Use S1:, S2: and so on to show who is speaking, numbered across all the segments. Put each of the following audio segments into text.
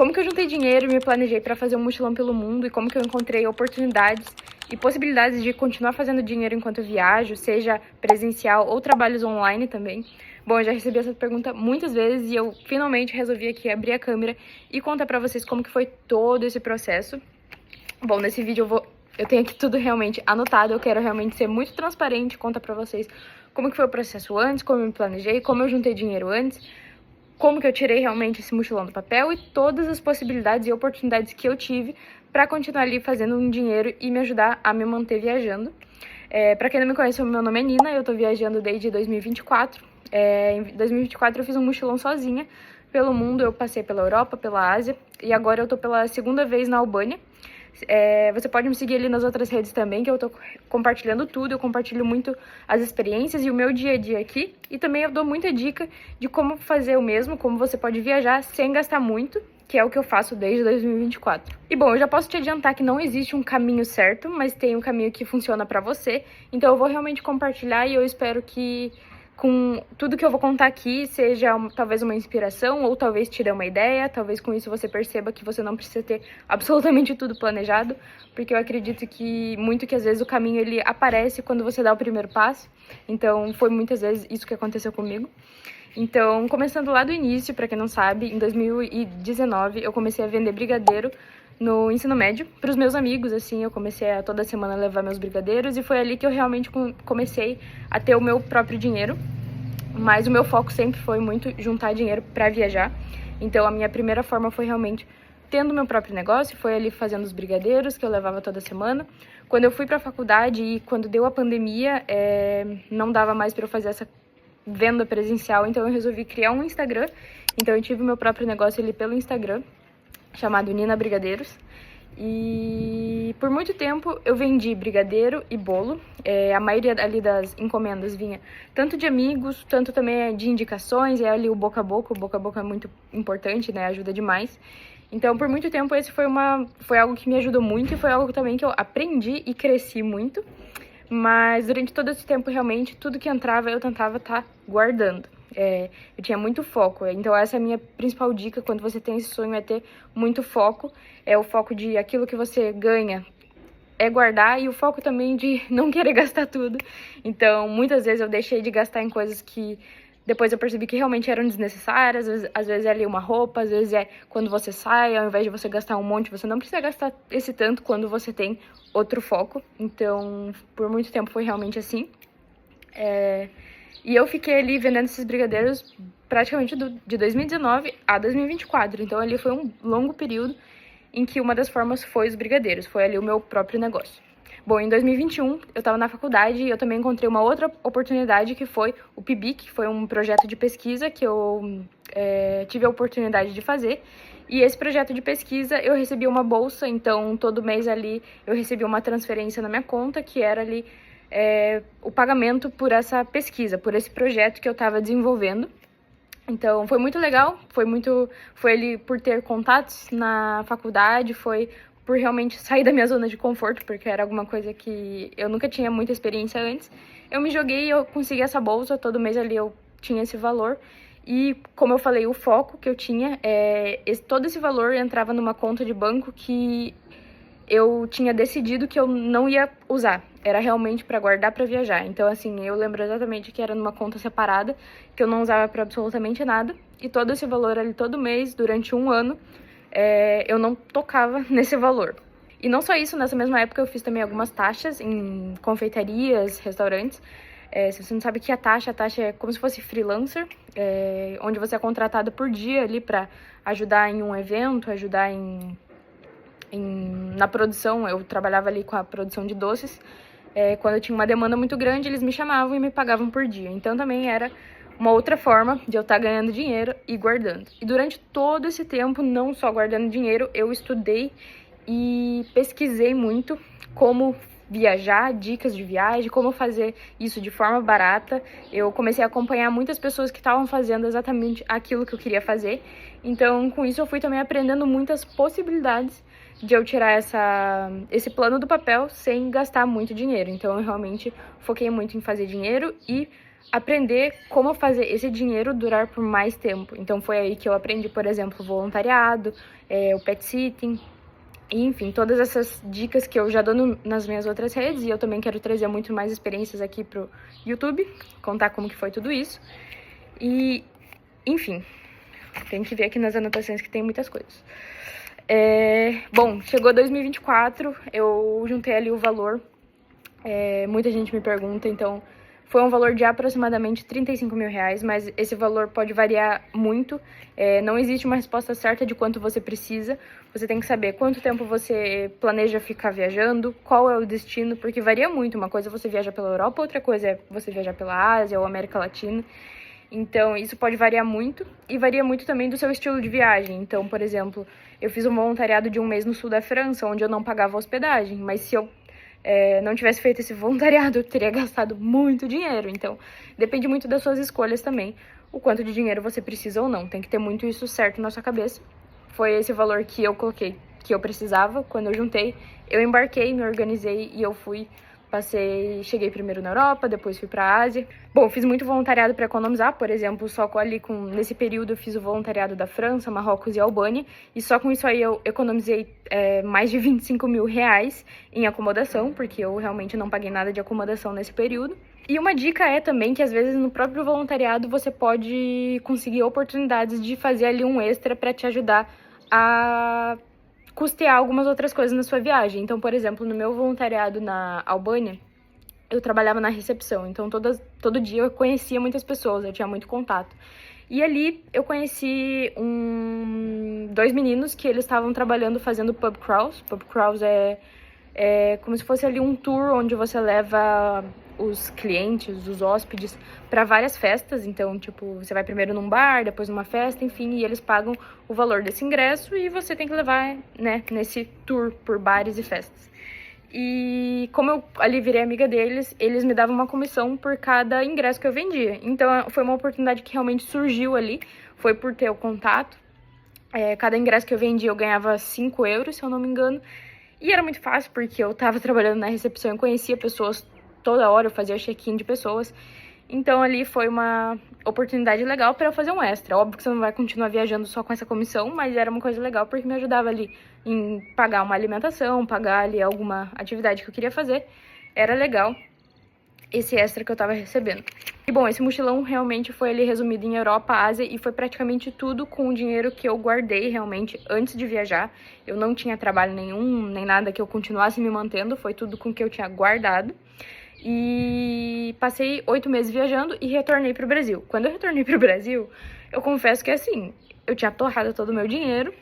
S1: como que eu juntei dinheiro e me planejei para fazer um mochilão pelo mundo e como que eu encontrei oportunidades e possibilidades de continuar fazendo dinheiro enquanto eu viajo, seja presencial ou trabalhos online também. Bom, eu já recebi essa pergunta muitas vezes e eu finalmente resolvi aqui abrir a câmera e contar pra vocês como que foi todo esse processo. Bom, nesse vídeo eu tenho aqui tudo realmente anotado, eu quero realmente ser muito transparente, contar pra vocês como que foi o processo antes, como eu me planejei, como eu juntei dinheiro antes, como que eu tirei realmente esse mochilão do papel e todas as possibilidades e oportunidades que eu tive pra continuar ali fazendo um dinheiro e me ajudar a me manter viajando. Pra quem não me conhece, meu nome é Nina, eu tô viajando desde 2024. Em 2024 eu fiz um mochilão sozinha pelo mundo, eu passei pela Europa, pela Ásia e agora eu tô pela segunda vez na Albânia. Você pode me seguir ali nas outras redes também, que eu tô compartilhando tudo, eu compartilho muito as experiências e o meu dia a dia aqui. E também eu dou muita dica de como fazer o mesmo, como você pode viajar sem gastar muito, que é o que eu faço desde 2024. E bom, eu já posso te adiantar que não existe um caminho certo, mas tem um caminho que funciona pra você. Então eu vou realmente compartilhar e eu espero que com tudo que eu vou contar aqui seja talvez uma inspiração ou talvez te dê uma ideia, talvez com isso você perceba que você não precisa ter absolutamente tudo planejado, porque eu acredito que muito que às vezes o caminho ele aparece quando você dá o primeiro passo, então foi muitas vezes isso que aconteceu comigo. Então, começando lá do início, pra quem não sabe, em 2019 eu comecei a vender brigadeiro no ensino médio para os meus amigos, assim, eu comecei a toda semana levar meus brigadeiros e foi ali que eu realmente comecei a ter o meu próprio dinheiro, mas o meu foco sempre foi muito juntar dinheiro para viajar, então a minha primeira forma foi realmente tendo meu próprio negócio, foi ali fazendo os brigadeiros que eu levava toda semana. Quando eu fui para a faculdade e quando deu a pandemia, não dava mais para eu fazer essa venda presencial, então eu resolvi criar um Instagram, então eu tive o meu próprio negócio ali pelo Instagram, chamado Nina Brigadeiros, e por muito tempo eu vendi brigadeiro e bolo. A maioria ali das encomendas vinha tanto de amigos, tanto também de indicações, ali o boca a boca é muito importante, né, ajuda demais. Então por muito tempo esse foi algo que me ajudou muito e foi algo também que eu aprendi e cresci muito, mas durante todo esse tempo realmente tudo que entrava eu tentava estar guardando. Eu tinha muito foco, então essa é a minha principal dica quando você tem esse sonho, é ter muito foco, o foco de aquilo que você ganha é guardar e o foco também de não querer gastar tudo. Então muitas vezes eu deixei de gastar em coisas que depois eu percebi que realmente eram desnecessárias, às vezes é ali uma roupa, às vezes é quando você sai, ao invés de você gastar um monte, você não precisa gastar esse tanto quando você tem outro foco. Então por muito tempo foi realmente assim. E eu fiquei ali vendendo esses brigadeiros praticamente de 2019 a 2024. Então ali foi um longo período em que uma das formas foi os brigadeiros, foi ali o meu próprio negócio. Bom, em 2021 eu estava na faculdade e eu também encontrei uma outra oportunidade que foi o PIBIC, que foi um projeto de pesquisa que eu tive a oportunidade de fazer. E esse projeto de pesquisa eu recebi uma bolsa, então todo mês ali eu recebi uma transferência na minha conta, que era ali o pagamento por essa pesquisa, por esse projeto que eu estava desenvolvendo. Então foi muito legal, foi ali por ter contatos na faculdade, foi por realmente sair da minha zona de conforto, porque era alguma coisa que eu nunca tinha muita experiência antes. Eu me joguei e eu consegui essa bolsa, todo mês ali eu tinha esse valor. E como eu falei, o foco que eu tinha, todo esse valor entrava numa conta de banco que eu tinha decidido que eu não ia usar, era realmente para guardar para viajar. Então assim, eu lembro exatamente que era numa conta separada, que eu não usava para absolutamente nada, e todo esse valor ali, todo mês, durante um ano, eu não tocava nesse valor. E não só isso, nessa mesma época eu fiz também algumas taxas em confeitarias, restaurantes. Se você não sabe o que é a taxa é como se fosse freelancer, onde você é contratado por dia ali para ajudar em um evento, ajudar na produção. Eu trabalhava ali com a produção de doces. Quando eu tinha uma demanda muito grande, eles me chamavam e me pagavam por dia. Então também era uma outra forma de eu estar ganhando dinheiro e guardando. E durante todo esse tempo, não só guardando dinheiro, eu estudei e pesquisei muito como viajar, dicas de viagem, como fazer isso de forma barata. Eu comecei a acompanhar muitas pessoas que estavam fazendo exatamente aquilo que eu queria fazer. Então, com isso, eu fui também aprendendo muitas possibilidades de eu tirar esse plano do papel sem gastar muito dinheiro. Então, eu realmente foquei muito em fazer dinheiro e aprender como fazer esse dinheiro durar por mais tempo. Então foi aí que eu aprendi, por exemplo, voluntariado, o pet sitting, e, enfim, todas essas dicas que eu já dou nas minhas outras redes, e eu também quero trazer muito mais experiências aqui pro YouTube, contar como que foi tudo isso. E, enfim, tem que ver aqui nas anotações que tem muitas coisas. Bom, chegou 2024, eu juntei ali o valor, muita gente me pergunta, então foi um valor de aproximadamente 35 mil reais, mas esse valor pode variar muito, não existe uma resposta certa de quanto você precisa, você tem que saber quanto tempo você planeja ficar viajando, qual é o destino, porque varia muito, uma coisa é você viaja pela Europa, outra coisa é você viajar pela Ásia ou América Latina. Então, isso pode variar muito, e varia muito também do seu estilo de viagem. Então, por exemplo, eu fiz um voluntariado de 1 mês no sul da França, onde eu não pagava hospedagem, mas se eu não tivesse feito esse voluntariado, eu teria gastado muito dinheiro. Então, depende muito das suas escolhas também, o quanto de dinheiro você precisa ou não. Tem que ter muito isso certo na sua cabeça. Foi esse valor que eu coloquei, que eu precisava. Quando eu juntei, eu embarquei, me organizei e eu fui. Cheguei primeiro na Europa, depois fui para a Ásia. Bom, fiz muito voluntariado para economizar, por exemplo, nesse período eu fiz o voluntariado da França, Marrocos e Albânia, e só com isso aí eu economizei mais de 25 mil reais em acomodação, porque eu realmente não paguei nada de acomodação nesse período. E uma dica é também que às vezes no próprio voluntariado você pode conseguir oportunidades de fazer ali um extra para te ajudar a custear algumas outras coisas na sua viagem. Então, por exemplo, no meu voluntariado na Albânia, eu trabalhava na recepção. Então, todo dia eu conhecia muitas pessoas, eu tinha muito contato. E ali eu conheci dois meninos que eles estavam trabalhando fazendo pub crawls. Pub crawls é como se fosse ali um tour onde você leva os clientes, os hóspedes, para várias festas. Então, tipo, você vai primeiro num bar, depois numa festa, enfim, e eles pagam o valor desse ingresso e você tem que levar, né, nesse tour por bares e festas. E como eu ali virei amiga deles, eles me davam uma comissão por cada ingresso que eu vendia. Então, foi uma oportunidade que realmente surgiu ali, foi por ter o contato. Cada ingresso que eu vendia, eu ganhava 5 euros, se eu não me engano. E era muito fácil, porque eu tava trabalhando na recepção e conhecia pessoas toda hora, eu fazia check-in de pessoas. Então, ali foi uma oportunidade legal para eu fazer um extra. Óbvio que você não vai continuar viajando só com essa comissão, mas era uma coisa legal porque me ajudava ali em pagar uma alimentação, pagar ali alguma atividade que eu queria fazer. Era legal esse extra que eu tava recebendo. E bom, esse mochilão realmente foi ali resumido em Europa, Ásia, e foi praticamente tudo com o dinheiro que eu guardei realmente antes de viajar. Eu não tinha trabalho nenhum, nem nada que eu continuasse me mantendo, foi tudo com o que eu tinha guardado. E passei 8 meses viajando e retornei pro Brasil. Quando eu retornei pro Brasil, eu confesso que assim, eu tinha torrado todo o meu dinheiro.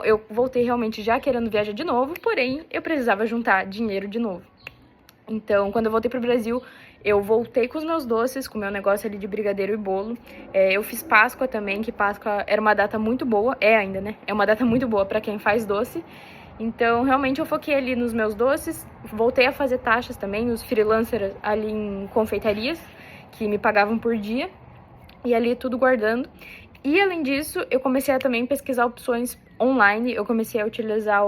S1: Eu voltei realmente já querendo viajar de novo, porém eu precisava juntar dinheiro de novo. Então, quando eu voltei pro Brasil, eu voltei com os meus doces, com o meu negócio ali de brigadeiro e bolo. Eu fiz Páscoa também, que Páscoa era uma data muito boa, ainda, né? É uma data muito boa pra quem faz doce. Então, realmente, eu foquei ali nos meus doces, voltei a fazer taxas também, os freelancers ali em confeitarias, que me pagavam por dia, e ali tudo guardando. E, além disso, eu comecei a também pesquisar opções online, eu comecei a utilizar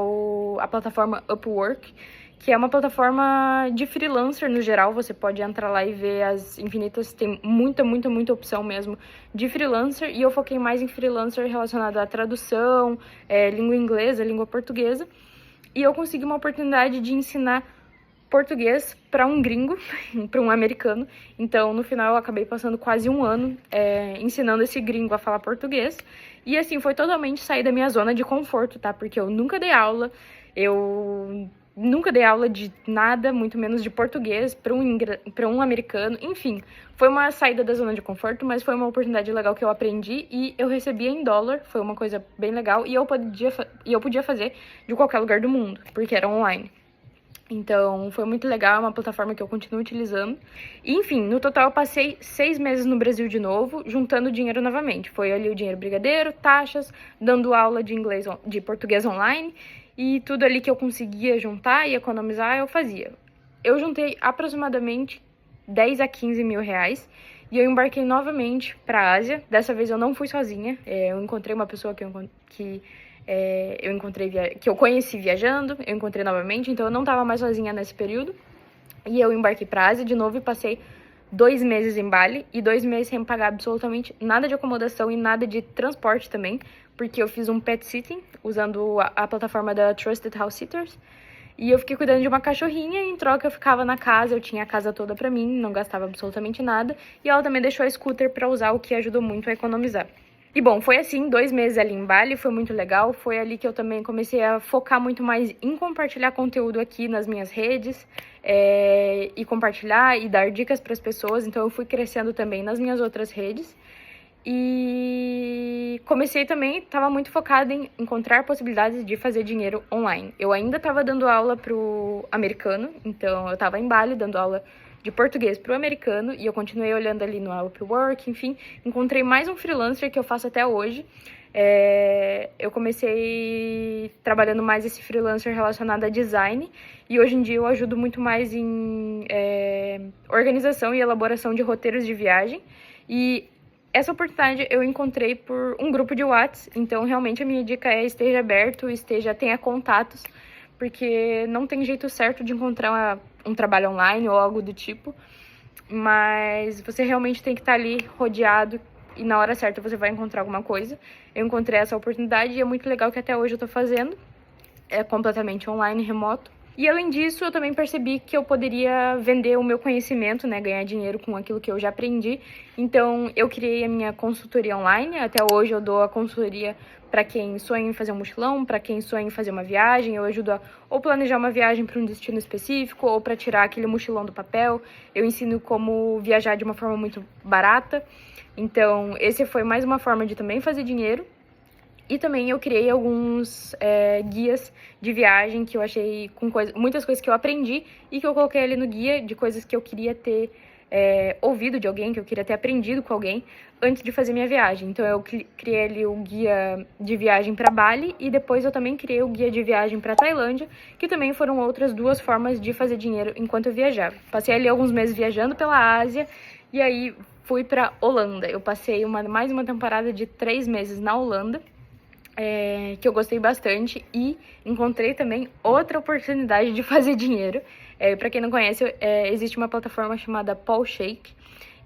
S1: a plataforma Upwork, que é uma plataforma de freelancer no geral, você pode entrar lá e ver as infinitas, tem muita opção mesmo de freelancer, e eu foquei mais em freelancer relacionado à tradução, língua inglesa, língua portuguesa, e eu consegui uma oportunidade de ensinar português para um gringo, para um americano. Então, no final, eu acabei passando quase um ano ensinando esse gringo a falar português, e assim, foi totalmente sair da minha zona de conforto, tá? Porque eu nunca dei aula, nunca dei aula de nada, muito menos de português, para um americano. Enfim, foi uma saída da zona de conforto, mas foi uma oportunidade legal que eu aprendi e eu recebia em dólar, foi uma coisa bem legal, e eu podia fazer de qualquer lugar do mundo, porque era online. Então, foi muito legal, é uma plataforma que eu continuo utilizando. E, enfim, no total eu passei 6 meses no Brasil de novo, juntando dinheiro novamente. Foi ali o dinheiro brigadeiro, taxas, dando aula de português online, e tudo ali que eu conseguia juntar e economizar, eu fazia. Eu juntei aproximadamente 10 a 15 mil reais e eu embarquei novamente para a Ásia. Dessa vez eu não fui sozinha, eu encontrei uma pessoa que eu conheci viajando, eu encontrei novamente, então eu não estava mais sozinha nesse período. E eu embarquei para a Ásia de novo e passei 2 meses em Bali e 2 meses sem pagar absolutamente nada de acomodação e nada de transporte também, porque eu fiz um pet sitting usando a plataforma da Trusted House Sitters. E eu fiquei cuidando de uma cachorrinha e em troca eu ficava na casa, eu tinha a casa toda pra mim, não gastava absolutamente nada. E ela também deixou a scooter pra usar, o que ajudou muito a economizar. E bom, foi assim, 2 meses ali em Bali, foi muito legal. Foi ali que eu também comecei a focar muito mais em compartilhar conteúdo aqui nas minhas redes. E compartilhar e dar dicas para as pessoas. Então eu fui crescendo também nas minhas outras redes. E comecei também, estava muito focada em encontrar possibilidades de fazer dinheiro online. Eu ainda estava dando aula pro americano, então eu estava em Bali dando aula de português pro americano e eu continuei olhando ali no Upwork, enfim, encontrei mais um freelancer que eu faço até hoje. Eu comecei trabalhando mais esse freelancer relacionado a design e hoje em dia eu ajudo muito mais em organização e elaboração de roteiros de viagem. E essa oportunidade eu encontrei por um grupo de WhatsApp, então realmente a minha dica é esteja aberto, tenha contatos, porque não tem jeito certo de encontrar um trabalho online ou algo do tipo, mas você realmente tem que estar ali rodeado e na hora certa você vai encontrar alguma coisa. Eu encontrei essa oportunidade e é muito legal que até hoje eu tô fazendo, é completamente online, remoto. E além disso, eu também percebi que eu poderia vender o meu conhecimento, né, ganhar dinheiro com aquilo que eu já aprendi. Então, eu criei a minha consultoria online. Até hoje eu dou a consultoria para quem sonha em fazer um mochilão, para quem sonha em fazer uma viagem. Eu ajudo a ou planejar uma viagem para um destino específico ou para tirar aquele mochilão do papel. Eu ensino como viajar de uma forma muito barata. Então, esse foi mais uma forma de também fazer dinheiro. E também eu criei alguns guias de viagem que eu achei com muitas coisas que eu aprendi e que eu coloquei ali no guia de coisas que eu queria ter ouvido de alguém, que eu queria ter aprendido com alguém antes de fazer minha viagem. Então eu criei ali o guia de viagem para Bali e depois eu também criei o guia de viagem para Tailândia, que também foram outras 2 formas de fazer dinheiro enquanto eu viajava. Passei ali alguns meses viajando pela Ásia e aí fui para Holanda. Eu passei mais uma temporada de 3 meses na Holanda. Que eu gostei bastante e encontrei também outra oportunidade de fazer dinheiro. Para quem não conhece, existe uma plataforma chamada Paushake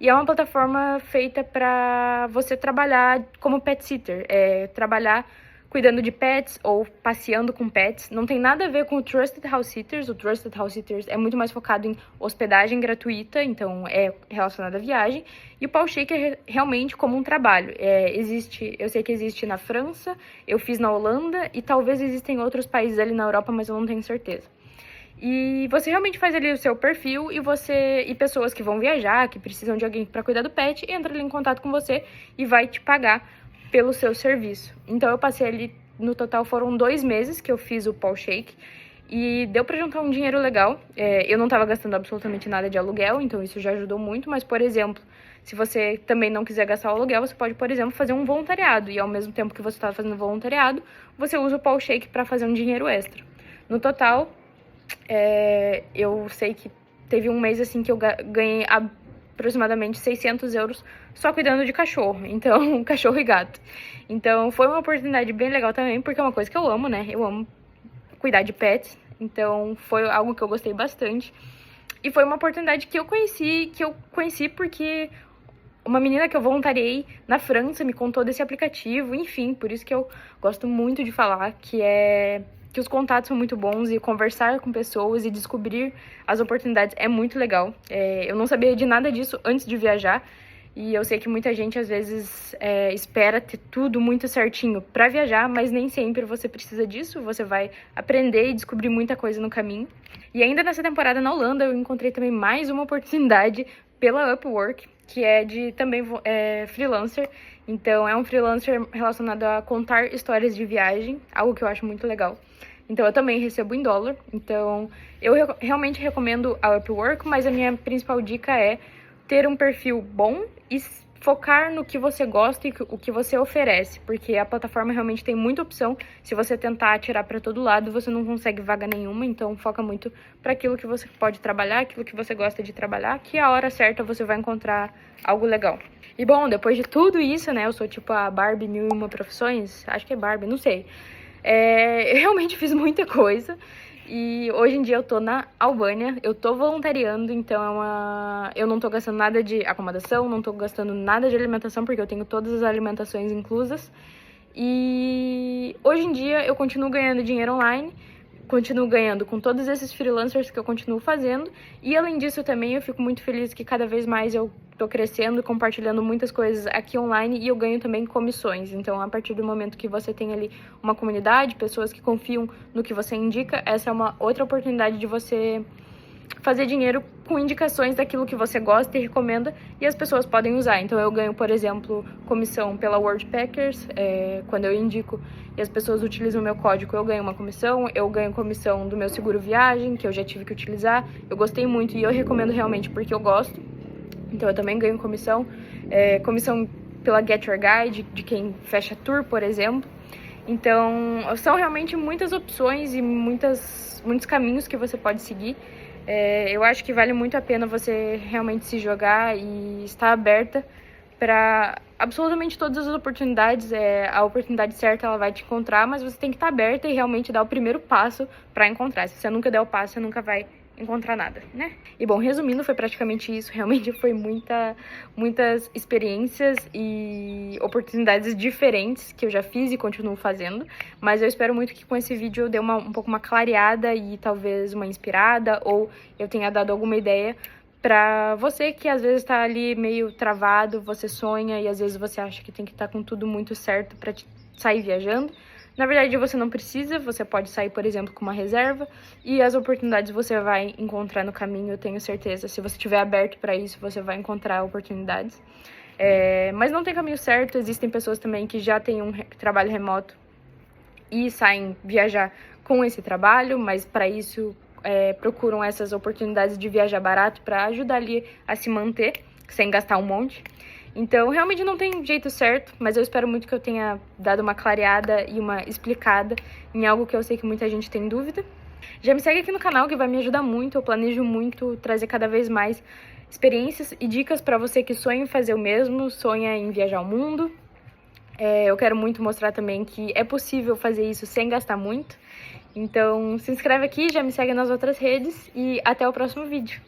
S1: e é uma plataforma feita para você trabalhar como pet sitter, trabalhar cuidando de pets ou passeando com pets. Não tem nada a ver com o Trusted House Sitters. O Trusted House Sitters é muito mais focado em hospedagem gratuita, então é relacionado à viagem. E o Paushake é realmente como um trabalho. Eu sei que existe na França, eu fiz na Holanda e talvez existem outros países ali na Europa, mas eu não tenho certeza. E você realmente faz ali o seu perfil e pessoas que vão viajar, que precisam de alguém para cuidar do pet, entra ali em contato com você e vai te pagar pelo seu serviço. Então eu passei ali, no total foram 2 meses que eu fiz o Paushake e deu pra juntar um dinheiro legal. Eu não tava gastando absolutamente nada de aluguel, então isso já ajudou muito, mas, por exemplo, se você também não quiser gastar o aluguel, você pode, por exemplo, fazer um voluntariado e ao mesmo tempo que você tá fazendo voluntariado, você usa o Paushake para fazer um dinheiro extra. No total, eu sei que teve um mês assim que eu ganhei aproximadamente 600 euros só cuidando de cachorro, então, cachorro e gato. Então, foi uma oportunidade bem legal também, porque é uma coisa que eu amo, né? Eu amo cuidar de pets, então foi algo que eu gostei bastante. E foi uma oportunidade que eu conheci porque uma menina que eu voluntariei na França me contou desse aplicativo, enfim, por isso que eu gosto muito de falar que os contatos são muito bons e conversar com pessoas e descobrir as oportunidades é muito legal. Eu não sabia de nada disso antes de viajar e eu sei que muita gente às vezes espera ter tudo muito certinho para viajar, mas nem sempre você precisa disso, você vai aprender e descobrir muita coisa no caminho. E ainda nessa temporada na Holanda eu encontrei também mais uma oportunidade pela Upwork, que é de também freelancer. Então é um freelancer relacionado a contar histórias de viagem, algo que eu acho muito legal. Então eu também recebo em dólar, então eu realmente recomendo a Upwork, mas a minha principal dica é ter um perfil bom e focar no que você gosta e o que você oferece, porque a plataforma realmente tem muita opção. Se você tentar atirar para todo lado, você não consegue vaga nenhuma, então foca muito para aquilo que você pode trabalhar, aquilo que você gosta de trabalhar, que a hora certa você vai encontrar algo legal. E bom, depois de tudo isso, né, eu sou tipo a Barbie 1001 profissões, acho que é Barbie, não sei. Eu realmente fiz muita coisa E hoje em dia eu tô na Albânia, eu tô voluntariando, então eu não tô gastando nada de acomodação, não tô gastando nada de alimentação, porque eu tenho todas as alimentações inclusas. E hoje em dia eu continuo ganhando dinheiro online, continuo ganhando com todos esses freelancers que eu continuo fazendo. E além disso também eu fico muito feliz que cada vez mais eu tô crescendo, compartilhando muitas coisas aqui online e eu ganho também comissões. Então, a partir do momento que você tem ali uma comunidade, pessoas que confiam no que você indica, essa é uma outra oportunidade de você fazer dinheiro com indicações daquilo que você gosta e recomenda e as pessoas podem usar. Então eu ganho, por exemplo, comissão pela Worldpackers, quando eu indico e as pessoas utilizam o meu código, eu ganho uma comissão. Eu ganho comissão do meu seguro viagem, que eu já tive que utilizar, eu gostei muito e eu recomendo realmente porque eu gosto. Então eu também ganho comissão, comissão pela Get Your Guide, de quem fecha tour, por exemplo. Então são realmente muitas opções e muitos caminhos que você pode seguir. Eu acho que vale muito a pena você realmente se jogar e estar aberta para absolutamente todas as oportunidades. A oportunidade certa ela vai te encontrar, mas você tem que estar aberta e realmente dar o primeiro passo para encontrar. Se você nunca der o passo, você nunca vai encontrar nada, né? E bom, resumindo, foi praticamente isso. Realmente foi muitas experiências e oportunidades diferentes que eu já fiz e continuo fazendo, mas eu espero muito que com esse vídeo eu dê um pouco uma clareada e talvez uma inspirada, ou eu tenha dado alguma ideia pra você que às vezes tá ali meio travado, você sonha e às vezes você acha que tem que estar com tudo muito certo pra sair viajando. Na verdade, você não precisa, você pode sair, por exemplo, com uma reserva e as oportunidades você vai encontrar no caminho, eu tenho certeza. Se você estiver aberto para isso, você vai encontrar oportunidades. Mas não tem caminho certo, existem pessoas também que já têm um trabalho remoto e saem viajar com esse trabalho, mas para isso procuram essas oportunidades de viajar barato para ajudar ali a se manter, sem gastar um monte. Então, realmente não tem jeito certo, mas eu espero muito que eu tenha dado uma clareada e uma explicada em algo que eu sei que muita gente tem dúvida. Já me segue aqui no canal que vai me ajudar muito, eu planejo muito trazer cada vez mais experiências e dicas para você que sonha em fazer o mesmo, sonha em viajar ao mundo. Eu quero muito mostrar também que é possível fazer isso sem gastar muito. Então, se inscreve aqui, já me segue nas outras redes e até o próximo vídeo.